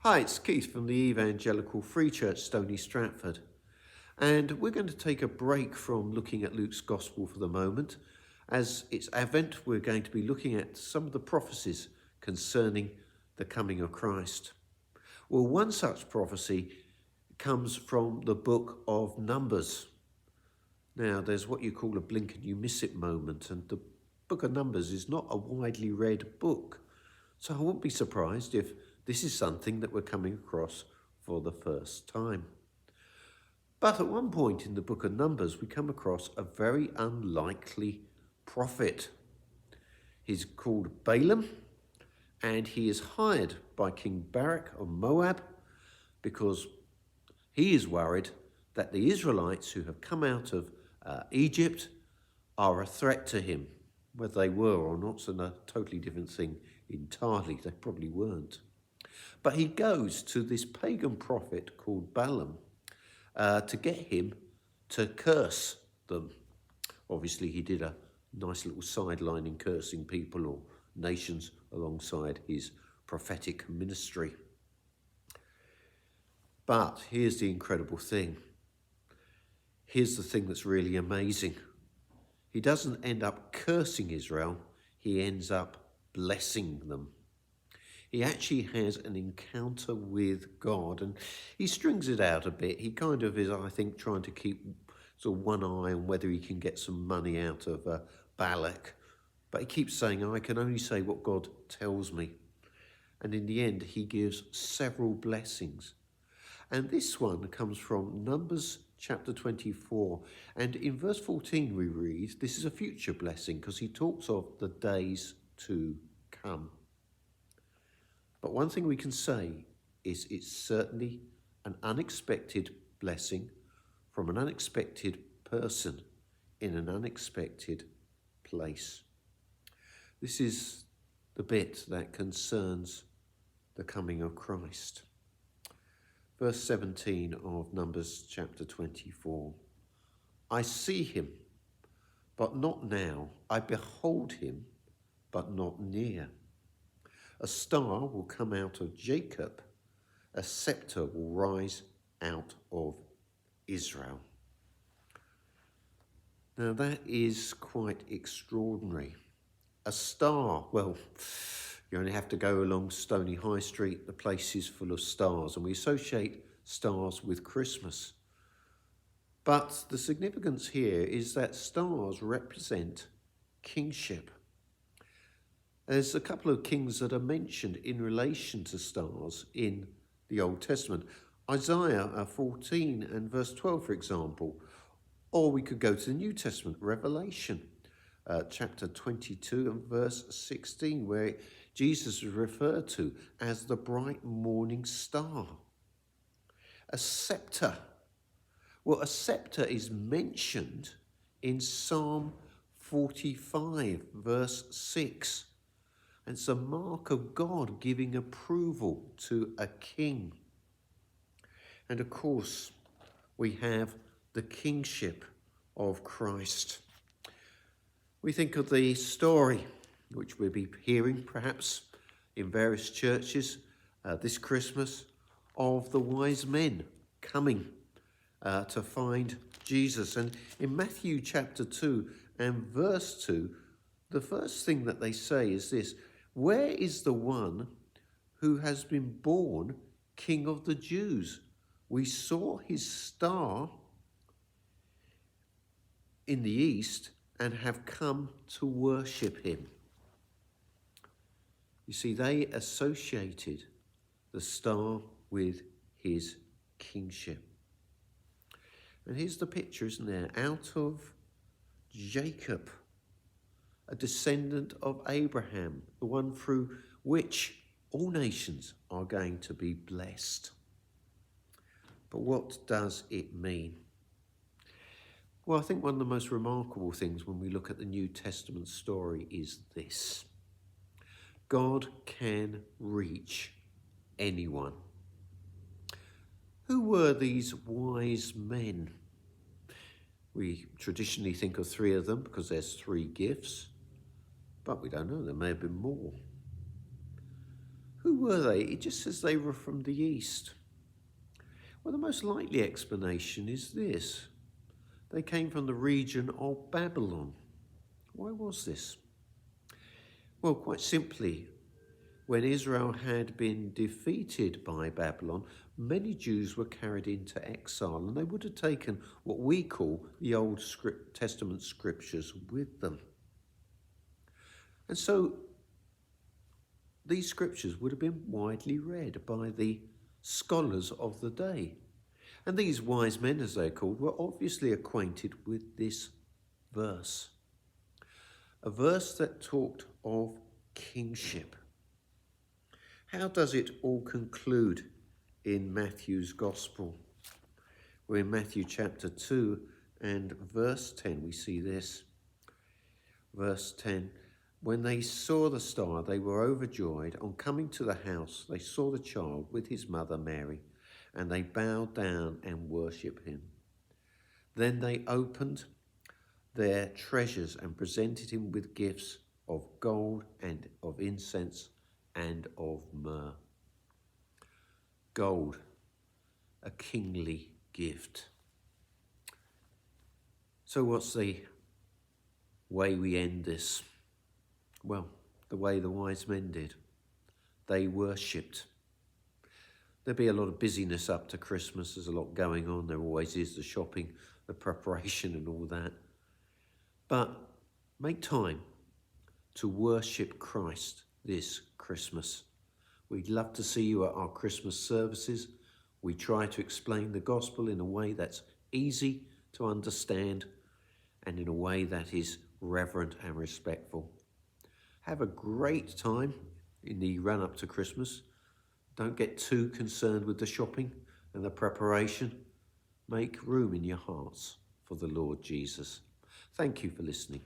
Hi, it's Keith from the Evangelical Free Church, Stony Stratford. And we're going to take a break from looking at Luke's Gospel for the moment. As it's Advent, we're going to be looking at some of the prophecies concerning the coming of Christ. Well, one such prophecy comes from the book of Numbers. Now, there's what you call a blink and you miss it moment, and the book of Numbers is not a widely read book. So I wouldn't be surprised if this is something that we're coming across for the first time. But at one point in the book of Numbers, we come across a very unlikely prophet. He's called Balaam, and he is hired by King Barak of Moab because he is worried that the Israelites who have come out of Egypt are a threat to him. Whether they were or not's a totally different thing entirely. They probably weren't. But he goes to this pagan prophet called Balaam to get him to curse them. Obviously, he did a nice little sideline in cursing people or nations alongside his prophetic ministry. But here's the incredible thing. Here's the thing that's really amazing. He doesn't end up cursing Israel, he ends up blessing them. He actually has an encounter with God, and he strings it out a bit. He kind of is, I think, trying to keep sort of one eye on whether he can get some money out of Balak. But he keeps saying, I can only say what God tells me. And in the end, he gives several blessings. And this one comes from Numbers chapter 24. And in verse 14 we read, this is a future blessing because he talks of the days to come. But one thing we can say is it's certainly an unexpected blessing from an unexpected person in an unexpected place. This is the bit that concerns the coming of Christ. Verse 17 of Numbers chapter 24. I see him, but not now. I behold him, but not near. A star will come out of Jacob. A scepter will rise out of Israel. Now that is quite extraordinary. A star, well, you only have to go along Stony High Street. The place is full of stars, and we associate stars with Christmas. But the significance here is that stars represent kingship. There's a couple of kings that are mentioned in relation to stars in the Old Testament. Isaiah 14 and verse 12, for example. Or we could go to the New Testament, Revelation chapter 22 and verse 16, where Jesus is referred to as the bright morning star. A scepter. Well, a scepter is mentioned in Psalm 45, verse 6. And it's a mark of God giving approval to a king. And of course, we have the kingship of Christ. We think of the story, which we'll be hearing perhaps in various churches this Christmas, of the wise men coming to find Jesus. And in Matthew chapter 2 and verse 2, the first thing that they say is this: where is the one who has been born King of the Jews? We saw his star in the east and have come to worship him. You see, they associated the star with his kingship. And here's the picture, isn't there? Out of Jacob, a descendant of Abraham, the one through which all nations are going to be blessed. But what does it mean? Well, I think one of the most remarkable things when we look at the New Testament story is this: God can reach anyone. Who were these wise men? We traditionally think of three of them because there's three gifts, but we don't know, there may have been more. Who were they? It just says they were from the east. Well, the most likely explanation is this. They came from the region of Babylon. Why was this? Well, quite simply, when Israel had been defeated by Babylon, many Jews were carried into exile, and they would have taken what we call the Old Testament scriptures with them. And so these scriptures would have been widely read by the scholars of the day. And these wise men, as they're called, were obviously acquainted with this verse. A verse that talked of kingship. How does it all conclude in Matthew's Gospel? We're in Matthew chapter 2 and verse 10. We see this. Verse 10. When they saw the star, they were overjoyed. On coming to the house, they saw the child with his mother Mary, and they bowed down and worshipped him. Then they opened their treasures and presented him with gifts of gold and of incense and of myrrh. Gold, a kingly gift. So what's the way we end this? Well, the way the wise men did. They worshipped. There'll be a lot of busyness up to Christmas. There's a lot going on. There always is, the shopping, the preparation and all that. But make time to worship Christ this Christmas. We'd love to see you at our Christmas services. We try to explain the gospel in a way that's easy to understand and in a way that is reverent and respectful. Have a great time in the run-up to Christmas. Don't get too concerned with the shopping and the preparation. Make room in your hearts for the Lord Jesus. Thank you for listening.